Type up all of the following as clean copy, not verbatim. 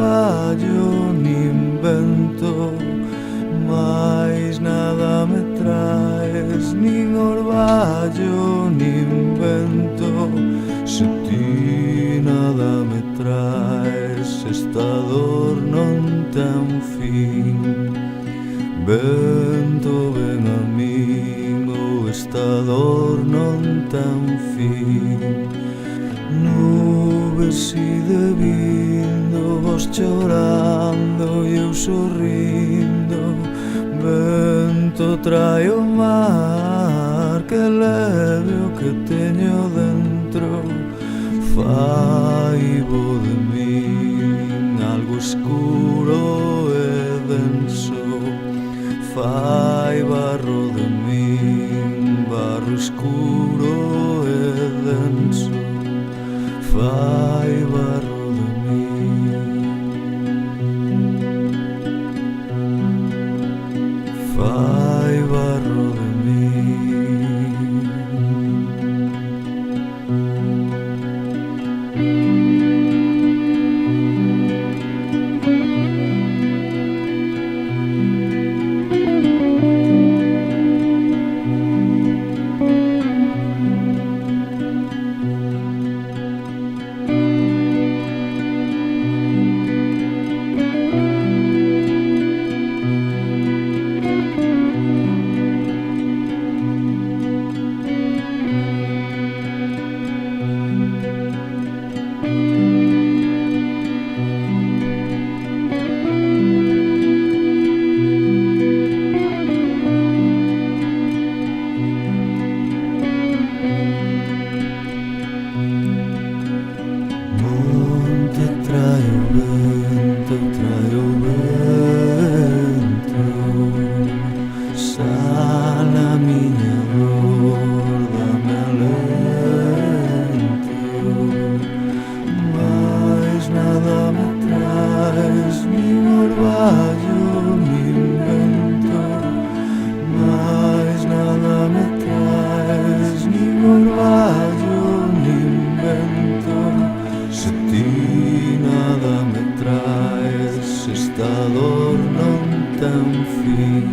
orballo nin vento, mais nada me traes, nin orballo nin vento, se ti nada me traes, esta dor non ten fin. Vento, ven a min, esta dor non ten fin. Nubes ide vindo, vos chorando e eu sorrindo. Vento, trae o mar que leve o que teño dentro. Fai bo de min algo escuro e denso. Fai barro de min, barro escuro e denso. Fai barro de min, fai barro de min. Trae o vento, sala a miña dor, dame alento. Mais nada me traes, nin orballo nin vento. Mais nada me traes, nin orballo nin vento. Se ti nada me traes, esta dor non ten fin.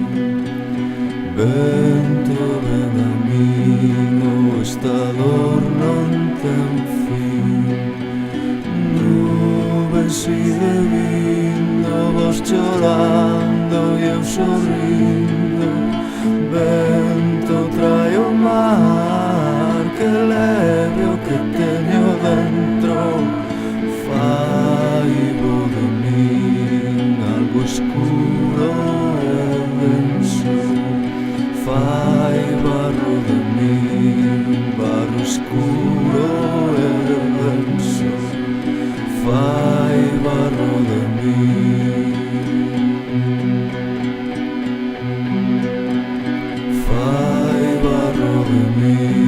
Vento, ven a min, esta dor non ten fin. Nubes ide vindo, vos chorando e eu sorrindo. Vento, trae o mar que leve o que teño dentro. Fai bo de min algo escuro e denso. Fai barro de min, barro escuro e denso. Fai barro de min, fai barro de min.